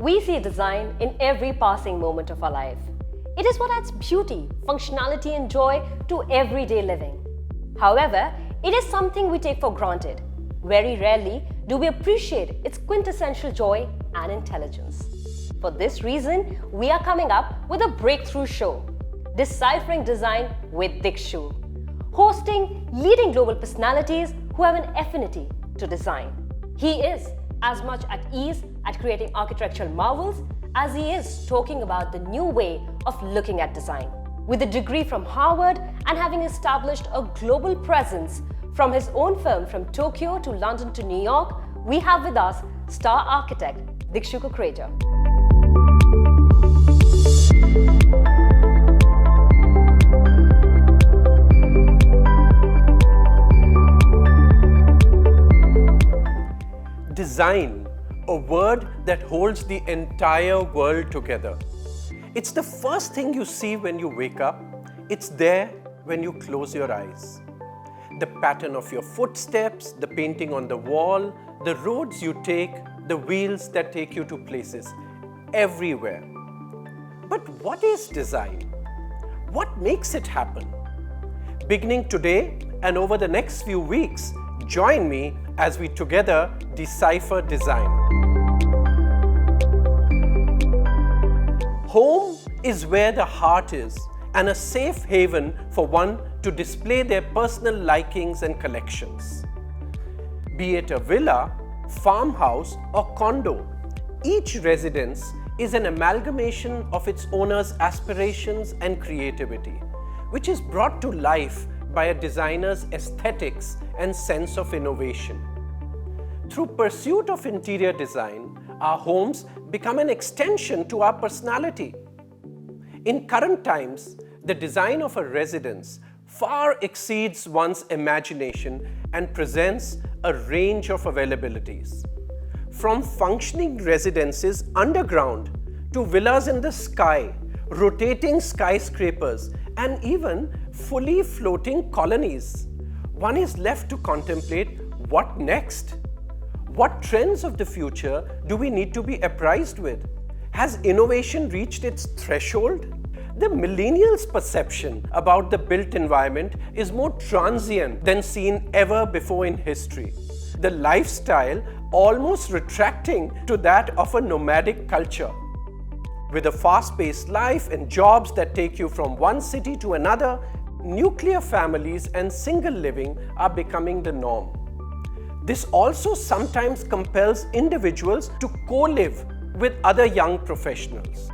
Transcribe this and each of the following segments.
We see design in every passing moment of our life. It is what adds beauty, functionality, and joy to everyday living. However, it is something we take for granted. Very rarely do we appreciate its quintessential joy and intelligence. For this reason, we are coming up with a breakthrough show, Deciphering Design with Dikshu, hosting leading global personalities who have an affinity to design. He is as much at ease at creating architectural marvels as he is talking about the new way of looking at design. With a degree from Harvard and having established a global presence from his own firm from Tokyo to London to New York, we have with us star architect Dikshu Kukreja. Design, a word that holds the entire world together. It's the first thing you see when you wake up. It's there when you close your eyes. The pattern of your footsteps, the painting on the wall, the roads you take, the wheels that take you to places, everywhere. But what is design? What makes it happen? Beginning today and over the next few weeks, join me as we together decipher design. Home is where the heart is and a safe haven for one to display their personal likings and collections. Be it a villa, farmhouse, or condo, each residence is an amalgamation of its owner's aspirations and creativity, which is brought to life by a designer's aesthetics and sense of innovation. Through pursuit of interior design, our homes become an extension to our personality. In current times, the design of a residence far exceeds one's imagination and presents a range of availabilities. From functioning residences underground to villas in the sky, rotating skyscrapers, and even fully floating colonies, one is left to contemplate what next? What trends of the future do we need to be apprised with? Has innovation reached its threshold? The millennials' perception about the built environment is more transient than seen ever before in history. The lifestyle almost retracting to that of a nomadic culture. With a fast-paced life and jobs that take you from one city to another, nuclear families and single living are becoming the norm. This also sometimes compels individuals to co-live with other young professionals.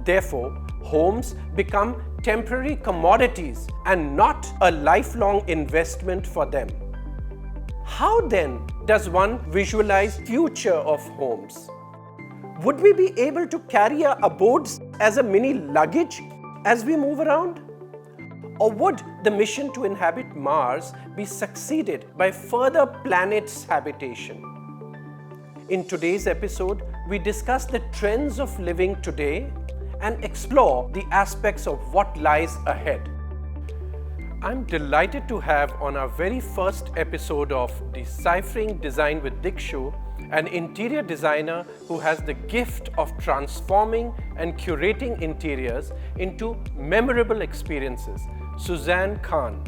Therefore, homes become temporary commodities and not a lifelong investment for them. How then does one visualize future of homes? Would we be able to carry our abodes as a mini luggage as we move around? Or would the mission to inhabit Mars be succeeded by further planets' habitation? In today's episode, we discuss the trends of living today and explore the aspects of what lies ahead. I'm delighted to have on our very first episode of Deciphering Design with Dikshu an interior designer who has the gift of transforming and curating interiors into memorable experiences, Suzanne Khan.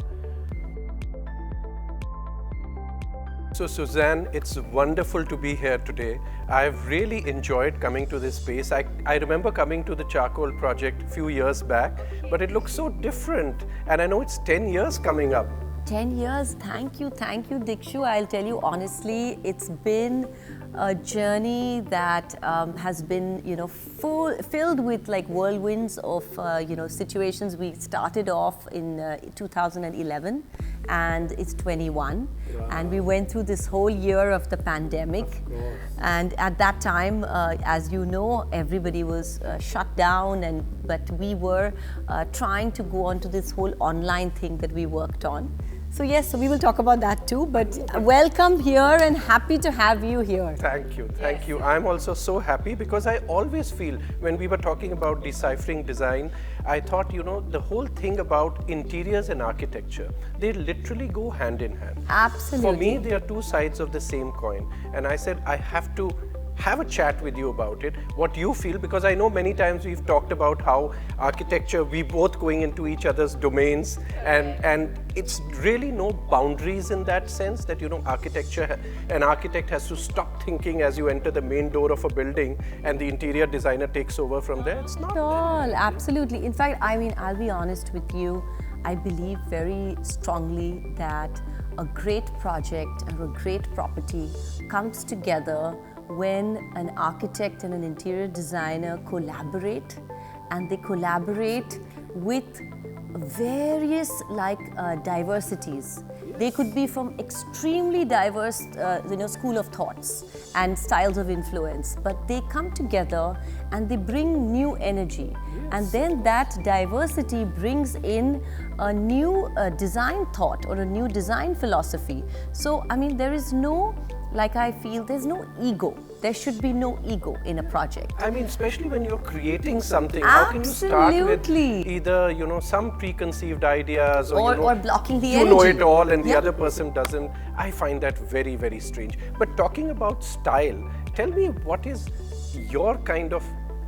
So Suzanne, it's wonderful to be here today. I've really enjoyed coming to this space. I remember coming to the Charcoal project a few years back, but it looks so different. And I know it's 10 years coming up. 10 years, thank you Dikshu. I'll tell you honestly, it's been a journey that has been, filled with like whirlwinds of, situations. We started off in 2011 and it's 21. Wow. And we went through this whole year of the pandemic. Of course. And at that time, as you know, everybody was shut down, but we were trying to go on to this whole online thing that we worked on. So yes, so we will talk about that too, but welcome here and happy to have you here. Thank you. I'm also so happy because I always feel when we were talking about deciphering design, I thought, the whole thing about interiors and architecture, they literally go hand in hand. Absolutely. For me, they are two sides of the same coin. And I said, I have to have a chat with you about it, what you feel, because I know many times we've talked about how architecture, we both going into each other's domains, and it's really no boundaries in that sense that, you know, architecture, an architect has to stop thinking as you enter the main door of a building and the interior designer takes over from there. It's not at all, absolutely. In fact, I mean, I'll be honest with you, I believe very strongly that a great project or a great property comes together when an architect and an interior designer collaborate, and they collaborate with various diversities. They could be from extremely diverse school of thoughts and styles of influence, but they come together and they bring new energy. And then that diversity brings in a new design thought or a new design philosophy. So, I mean, there is no, like I feel, there's no ego. There should be no ego in a project. I mean, especially when you're creating something, how can you start with either, you know, some preconceived ideas or, or blocking the you energy. know it all and the other person doesn't. I find that very, very strange. But talking about style, tell me, what is your kind of,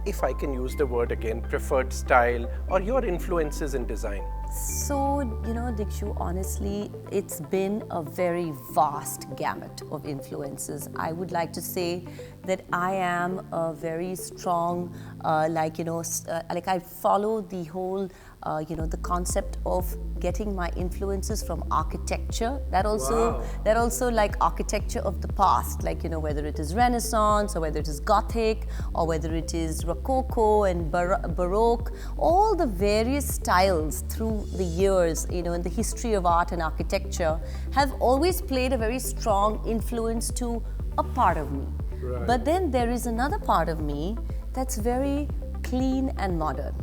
if I can use the word again, preferred style or your influences in design? So, you know, Dikshu, honestly, it's been a very vast gamut of influences. I would like to say that I am a very strong, like I follow the whole, the concept of getting my influences from architecture. That also like architecture of the past, like, you know, whether it is Renaissance or whether it is Gothic or whether it is Rococo and Baroque, all the various styles through the years, you know, in the history of art and architecture have always played a very strong influence to a part of me. Right. But then there is another part of me that's very clean and modern.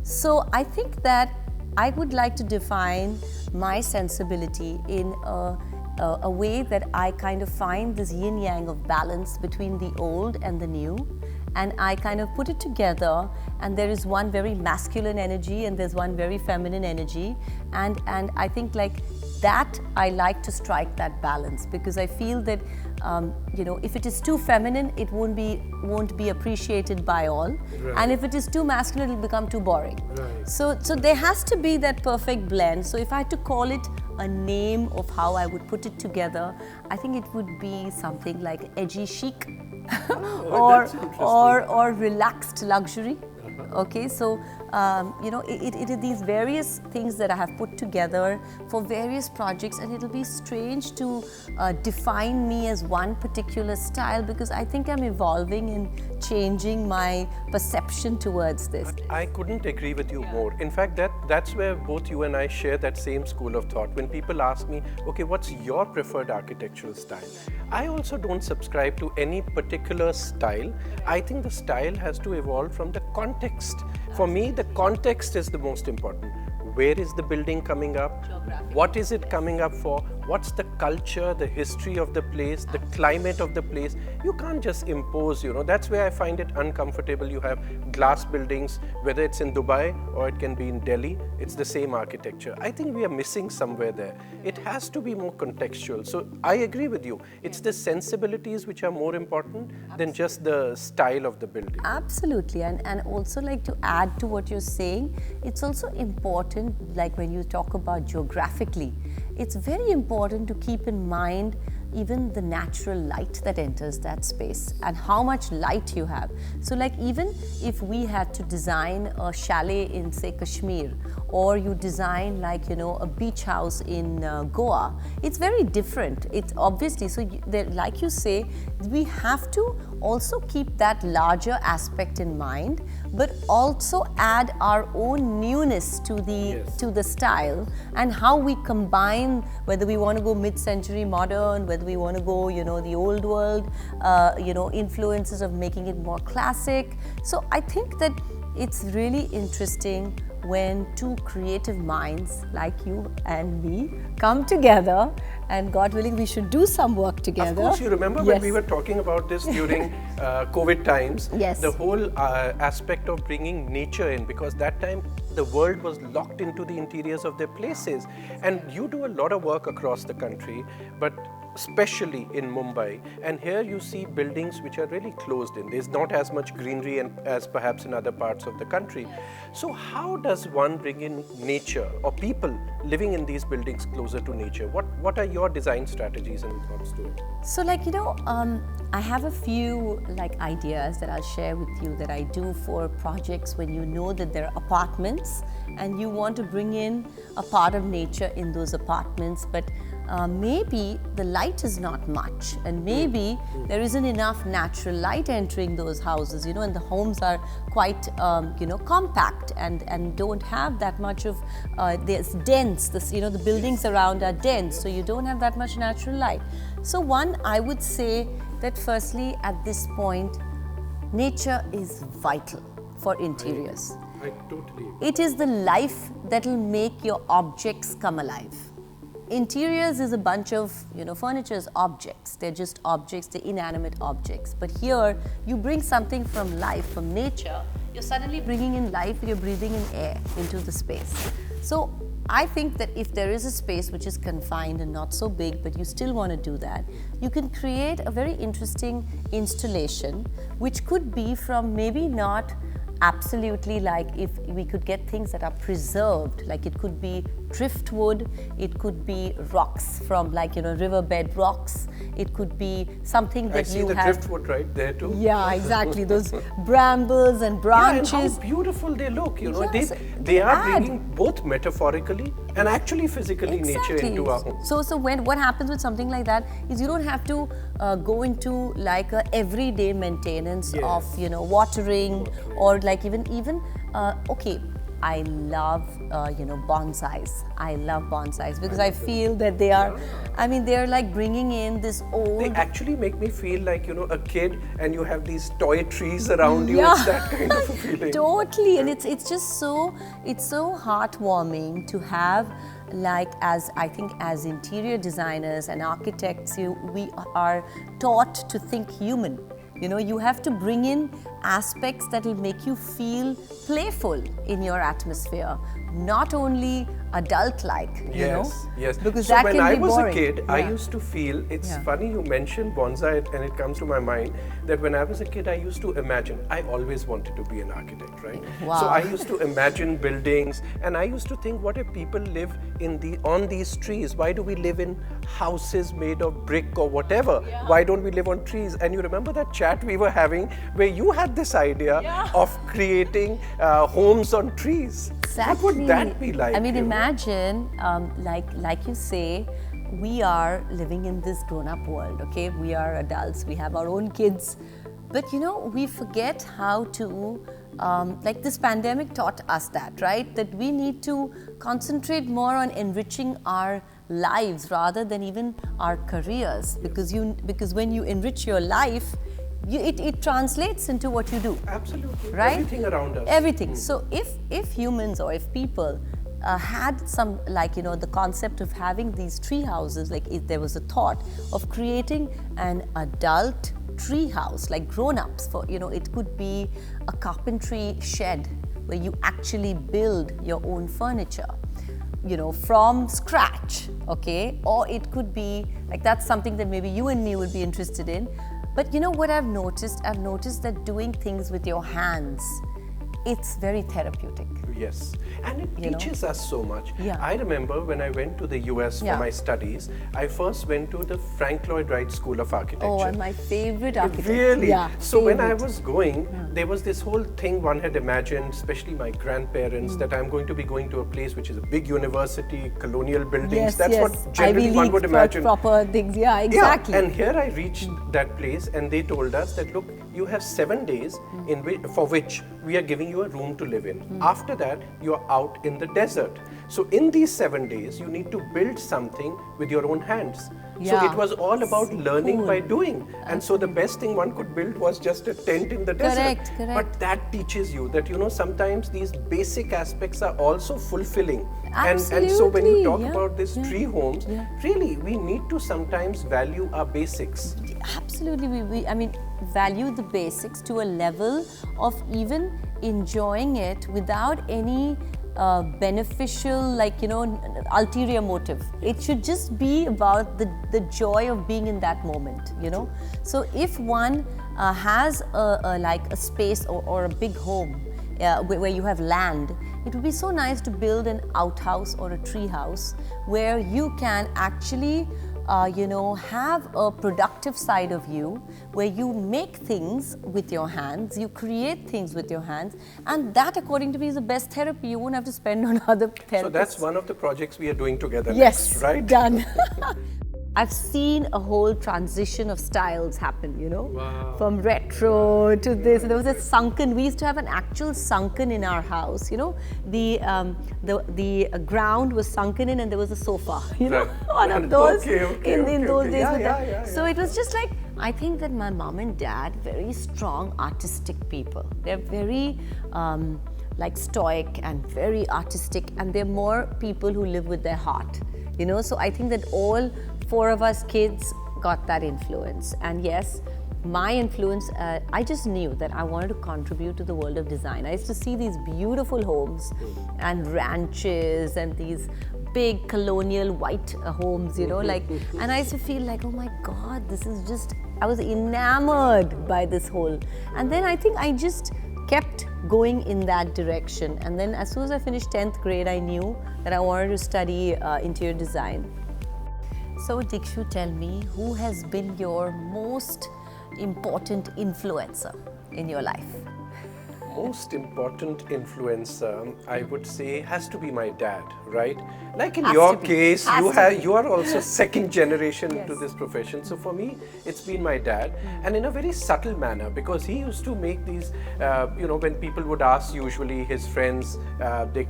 So I think that I would like to define my sensibility in a way that I kind of find this yin-yang of balance between the old and the new, and I kind of put it together, and there is one very masculine energy and there's one very feminine energy, and I think like that I like to strike that balance, because I feel that if it is too feminine, it won't be appreciated by all, right. And if it is too masculine, it'll become too boring. Right. So there has to be that perfect blend. So if I had to call it a name of how I would put it together, I think it would be something like edgy chic, or relaxed luxury. Okay, so it is these various things that I have put together for various projects, and it'll be strange to define me as one particular style, because I think I'm evolving and changing my perception towards this. I couldn't agree with you more. In fact, that's where both you and I share that same school of thought. When people ask me, okay, what's your preferred architectural style? I also don't subscribe to any particular style. I think the style has to evolve from the context. For me, the context is the most important. Where is the building coming up? What is it coming up for? What's the culture, the history of the place, the climate of the place? You can't just impose, that's where I find it uncomfortable. You have glass buildings, whether it's in Dubai or it can be in Delhi, it's the same architecture. I think we are missing somewhere there. It has to be more contextual. So I agree with you. It's the sensibilities which are more important than just the style of the building. Absolutely. And also, like, to add to what you're saying, it's also important, like when you talk about geographically, it's very important to keep in mind even the natural light that enters that space and how much light you have. So like, even if we had to design a chalet in, say, Kashmir, or you design like, a beach house in Goa, it's very different. It's obviously, so like you say, we have to also keep that larger aspect in mind, but also add our own newness to the style, and how we combine, whether we want to go mid-century modern, whether we want to go, the old world, influences of making it more classic. So I think that it's really interesting when two creative minds like you and me come together, and God willing, we should do some work together. Of course, you remember when we were talking about this during COVID times, the whole aspect of bringing nature in, because that time the world was locked into the interiors of their places, and you do a lot of work across the country, but especially in Mumbai, and here you see buildings which are really closed in. There's not as much greenery as perhaps in other parts of the country. So how does one bring in nature or people living in these buildings closer to nature? What are your design strategies and thoughts to it? So I have a few ideas that I'll share with you that I do for projects when you know that there are apartments and you want to bring in a part of nature in those apartments, but maybe the light is not much, and maybe there isn't enough natural light entering those houses, and the homes are quite compact and don't have that much of there's dense, the buildings around are dense, so you don't have that much natural light. So one, I would say that firstly at this point, nature is vital for interiors. I totally agree. It is the life that will make your objects come alive. Interiors is a bunch of, furniture is objects. They're just objects, they're inanimate objects. But here, you bring something from life, from nature, you're suddenly bringing in life, you're breathing in air into the space. So I think that if there is a space which is confined and not so big, but you still want to do that, you can create a very interesting installation, which could be from maybe not absolutely if we could get things that are preserved, like it could be driftwood, it could be rocks from riverbed rocks, it could be something that I see you the have. driftwood right there too. Yeah, exactly. Those brambles and branches. Yeah, and how beautiful they look, Yes, they are add. bringing both metaphorically and actually physically nature into our home. So what happens with something like that is you don't have to go into a everyday maintenance of watering or even okay. I love bonsais. I love bonsais because I feel that they are, they're bringing in this old. They actually make me feel like a kid, and you have these toy trees around you. Yeah. It's that kind of a feeling. Totally, and it's just so heartwarming to have as interior designers and architects, we are taught to think human. You have to bring in aspects that will make you feel playful in your atmosphere, not only adult-like, Yes. because so that when can I be was boring. a kid, I Yeah. used to feel, it's Yeah. funny you mentioned bonsai, and it comes to my mind that when I was a kid, I used to imagine, I always wanted to be an architect, right? Wow. So I used to imagine buildings, and I used to think, what if people live on these trees? Why do we live in houses made of brick or whatever? Yeah. Why don't we live on trees? And you remember that chat we were having where you had this idea of creating homes on trees. Exactly. What would that be like? Imagine, like you say, we are living in this grown-up world, okay? We are adults, we have our own kids. But we forget how to, this pandemic taught us that, right? That we need to concentrate more on enriching our lives rather than even our careers. Because when you enrich your life, it translates into what you do. Absolutely. Right? Everything around us. Everything. So if humans or if people had some the concept of having these tree houses, if there was a thought of creating an adult tree house, grown-ups for it could be a carpentry shed where you actually build your own furniture from scratch, okay? Or it could be that's something that maybe you and me would be interested in. But what I've noticed that doing things with your hands, it's very therapeutic. Yes, and it teaches us so much. Yeah. I remember when I went to the US for Yeah. my studies, I first went to the Frank Lloyd Wright School of Architecture. Oh, and my favorite architect. Really? Yeah, So when I favorite. was going, there was this whole thing one had imagined, especially my grandparents, that I'm going to be going to a place which is a big university, colonial buildings. Yes, That's yes. what generally Ivy one League would imagine. proper things. Yeah, exactly. Yeah, and here I reached that place, and they told us that, look, you have 7 days for which we are giving you a room to live in. After that, you are out in the desert. So in these 7 days, you need to build something with your own hands. So Yeah. it was all about learning Cool. by doing. And so the best thing one could build was just a tent in the desert. Correct. But that teaches you that, sometimes these basic aspects are also fulfilling. And so when you talk Absolutely, yeah, about these yeah, tree homes, yeah. really, we need to sometimes value our basics. Absolutely, value the basics to a level of even enjoying it without any beneficial, like, you know, ulterior motive. It should just be about the joy of being in that moment, you know. So if one has like a space or a big home where you have land, it would be so nice to build an outhouse or a tree house where you can actually you know, have a productive side of you where you make things with your hands, you create things with your hands, and that, according to me, is the best therapy. You won't have to spend on other therapists. So that's one of the projects we are doing together yes, next, right? Done. I've seen a whole transition of styles happen, you know, Wow. from retro to this. There was a sunken. We used to have an actual sunken in our house, you know. The ground was sunken in, and there was a sofa, you know, Right. one of those Okay, in those days. Yeah, with yeah, that. yeah, So it was just like, I think that my mom and dad, very strong artistic people. They're very like stoic and very artistic, and they're more people who live with their heart, you know. So I think that all 4 of us kids got that influence. And yes, my influence, I just knew that I wanted to contribute to the world of design. I used to see these beautiful homes and ranches and these big colonial white homes, you know, like, and I used to feel like, oh my God, this is just, I was enamored by this whole, and then I think I just kept going in that direction. And then as soon as I finished 10th grade, I knew that I wanted to study interior design. So Dikshu, tell me, who has been your most important influencer in your life? Most important influencer, I would say, has to be my dad, right? Like in Has your to be. case, Has to be. you are also second generation into Yes. this profession. So for me, it's been my dad, and in a very subtle manner, because he used to make these, you know, when people would ask, usually his friends, they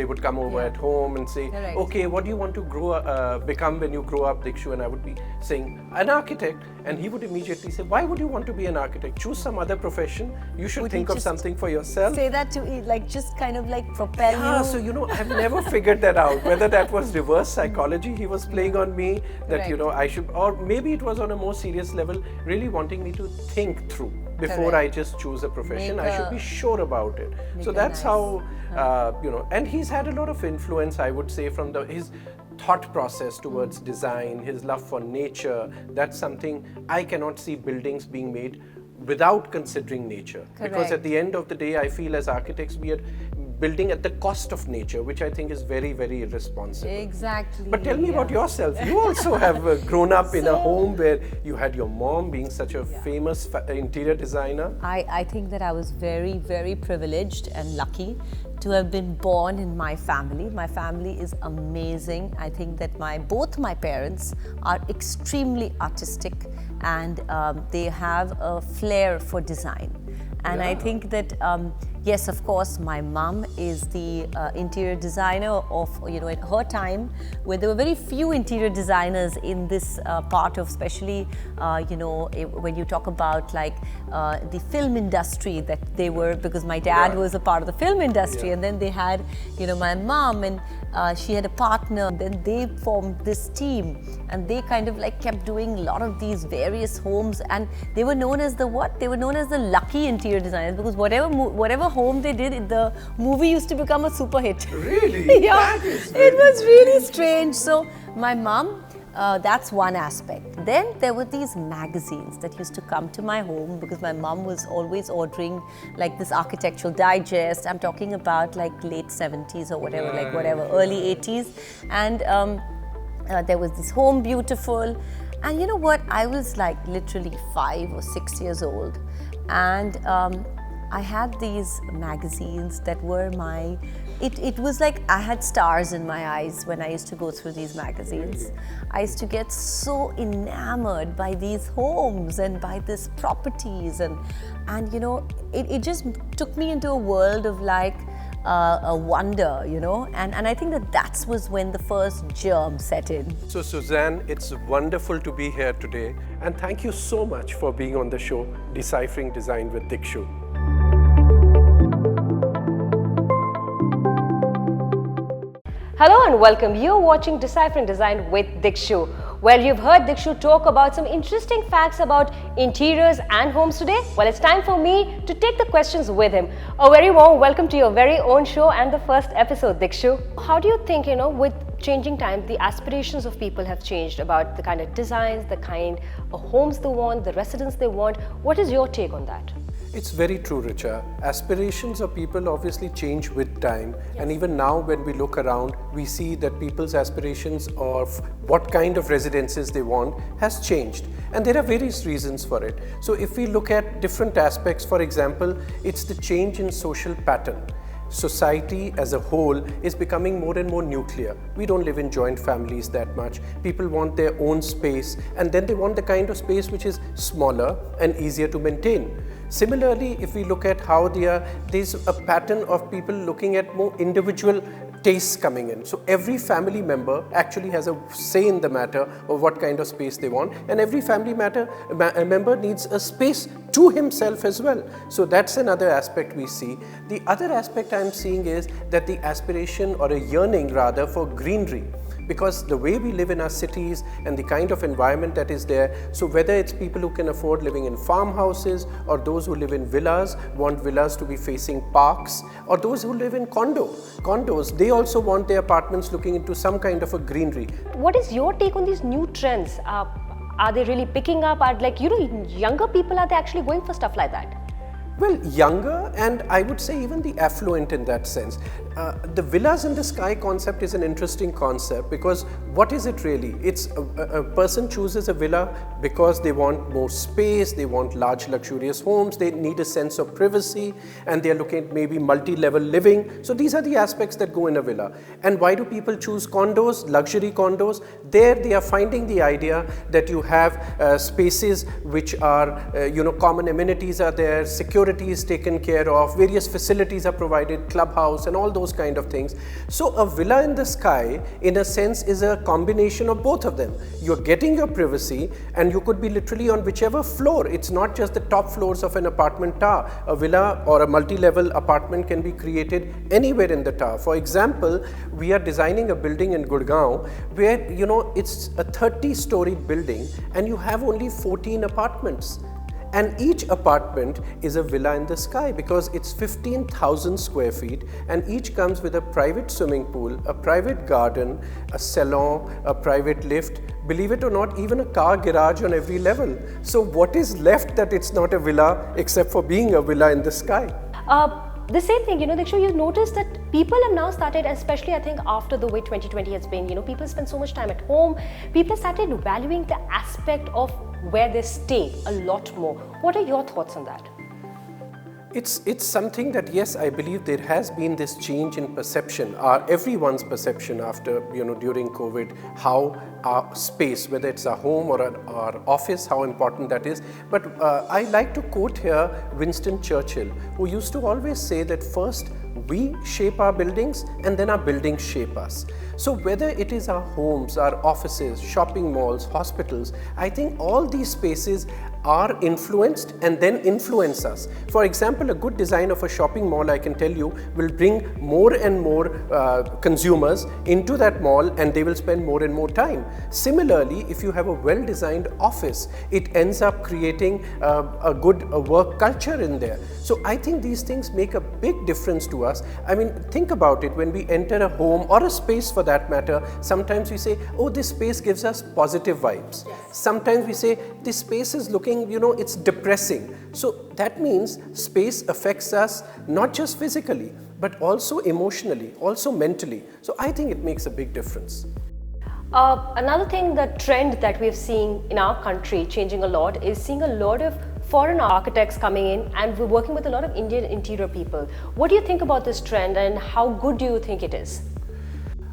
would come over Yeah. at home and say, Correct. okay, what do you want to become when you grow up, Dikshu? And I would be saying, an architect. And he would immediately say, why would you want to be an architect? Choose some other profession. You should Would he think of just something for yourself. Say that to like just kind of like propel Yeah, you. so you know, I've never figured that out. Whether that was reverse psychology he was playing on me, that you Correct. know I should, or maybe it was on a more serious level, really wanting me to think through before Correct. I just choose a profession. Make I should a- be sure about it. So a that's nice- how you know. And he's had a lot of influence, I would say, from his thought process towards design, his love for nature. That's something I cannot see buildings being made without considering nature. Because at Correct. the end of the day, I feel as architects we are building at the cost of nature, which I think is very, very irresponsible. Exactly. But tell me about yeah. yourself. You also have grown up in a home where you had your mom being such a famous interior designer. I think that I was very, very privileged and lucky to have been born in my family. My family is amazing. I think that both my parents are extremely artistic, and they have a flair for design. And I think that yes, of course, my mom is the interior designer of, you know, at her time, where there were very few interior designers in this part of, especially, you know, when you talk about like the film industry, that they were, because my dad Right. was a part of the film industry, Yeah. and then they had, you know, my mom, and she had a partner. Then they formed this team, and they kind of like kept doing a lot of these various homes, and they were known as the what? They were known as the lucky interior designers, because whatever home they did, the movie used to become a super hit. Really? Yeah, That is it was really strange. So my mom, that's one aspect. Then there were these magazines that used to come to my home, because my mom was always ordering like this Architectural Digest. I'm talking about like late 70s or whatever, like whatever, early 80s. And there was this Home Beautiful. And you know what? I was like literally 5 or 6 years old. And I had these magazines that were it was like I had stars in my eyes when I used to go through these magazines. I used to get so enamored by these homes and by these properties, and you know, it just took me into a world of like a wonder, you know, and I think that was when the first germ set in. So Suzanne, it's wonderful to be here today, and thank you so much for being on the show, Deciphering Design with Dikshu. Hello and welcome. You're watching Deciphering Design with Dikshu, Well, you've heard Dikshu talk about some interesting facts about interiors and homes today. Well, it's time for me to take the questions with him. A very warm welcome to your very own show and the first episode, Dikshu. How do you think, with changing times, the aspirations of people have changed about the kind of designs, the kind of homes they want, the residence they want? What is your take on that? It's very true, Richa. Aspirations of people obviously change with time. And even now when we look around, we see that people's aspirations of what kind of residences they want has changed. And there are various reasons for it. So if we look at different aspects, for example, it's the change in social pattern. Society as a whole is becoming more and more nuclear. We don't live in joint families that much. People want their own space, and then they want the kind of space which is smaller and easier to maintain. Similarly, if we look at how there's a pattern of people looking at more individual tastes coming in. So every family member actually has a say in the matter of what kind of space they want, and every family member needs a space to himself as well. So that's another aspect we see. The other aspect I'm seeing is that the aspiration, or a yearning rather, for greenery. Because the way we live in our cities and the kind of environment that is there, so whether it's people who can afford living in farmhouses, or those who live in villas, want villas to be facing parks, or those who live in condos, they also want their apartments looking into some kind of a greenery. What is your take on these new trends? Are they really picking up? Younger people, are they actually going for stuff like that? Well, younger, and I would say even the affluent in that sense. The villas in the sky concept is an interesting concept, because what is it really? It's a person chooses a villa because they want more space, they want large luxurious homes, they need a sense of privacy, and they're looking at maybe multi-level living. So these are the aspects that go in a villa. And why do people choose condos, luxury condos? There they are finding the idea that you have spaces which are, common amenities are there, security is taken care of, various facilities are provided, clubhouse and all those kind of things. So a villa in the sky, in a sense, is a combination of both of them. You're getting your privacy, and you could be literally on whichever floor. It's not just the top floors of an apartment tower. A villa or a multi-level apartment can be created anywhere in the tower. For example, we are designing a building in Gurgaon where, it's a 30-story building and you have only 14 apartments. And each apartment is a villa in the sky, because it's 15,000 square feet, and each comes with a private swimming pool, a private garden, a salon, a private lift, believe it or not, even a car garage on every level. So what is left that it's not a villa except for being a villa in the sky? The same thing, Dikshu, you notice that people have now started, especially I think after the way 2020 has been, people spend so much time at home, people started valuing the aspect of where they stay a lot more. What are your thoughts on that? It's something that, yes, I believe there has been this change in perception, everyone's perception after, during COVID, how our space, whether it's our home or our office, how important that is. But I like to quote here Winston Churchill, who used to always say that first we shape our buildings and then our buildings shape us. So whether it is our homes, our offices, shopping malls, hospitals, I think all these spaces are influenced and then influence us. For example, a good design of a shopping mall, I can tell you, will bring more and more consumers into that mall, and they will spend more and more time. Similarly, if you have a well-designed office, it ends up creating a good work culture in there. So I think these things make a big difference to us. I mean, think about it. When we enter a home or a space for that matter, sometimes we say, oh, this space gives us positive vibes. Yes. Sometimes we say, this space is looking, it's depressing. So that means space affects us not just physically, but also emotionally, also mentally. So I think it makes a big difference. Another thing, the trend that we've seen in our country changing a lot is seeing a lot of foreign architects coming in, and we're working with a lot of Indian interior people. What do you think about this trend, and how good do you think it is?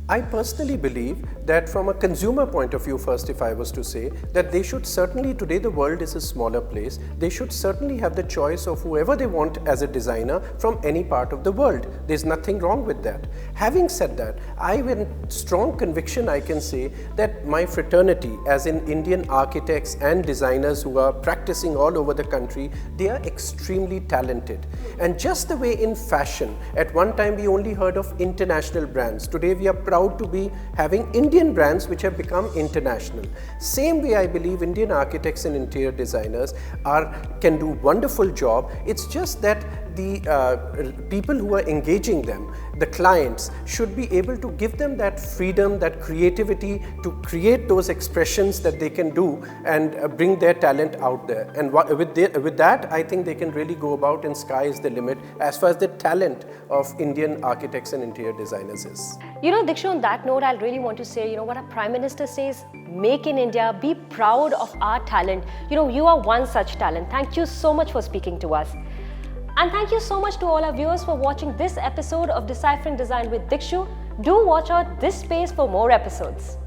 I personally believe that from a consumer point of view, first, if I was to say, that they should certainly, today the world is a smaller place, they should certainly have the choice of whoever they want as a designer from any part of the world. There's nothing wrong with that. Having said that, I with strong conviction I can say that my fraternity, as in Indian architects and designers who are practicing all over the country, they are extremely talented. And just the way in fashion, at one time we only heard of international brands, today we are proud to be having Indian brands which have become international. Same way I believe Indian architects and interior designers can do wonderful job. It's just that the people who are engaging them, the clients, should be able to give them that freedom, that creativity to create those expressions that they can do and bring their talent out there. And with that, I think they can really go about, and sky is the limit as far as the talent of Indian architects and interior designers is. You know, Dikshu, on that note, I really want to say, you know, what our Prime Minister says, make in India, be proud of our talent. You know, you are one such talent. Thank you so much for speaking to us. And thank you so much to all our viewers for watching this episode of Deciphering Design with Dikshu. Do watch out this space for more episodes.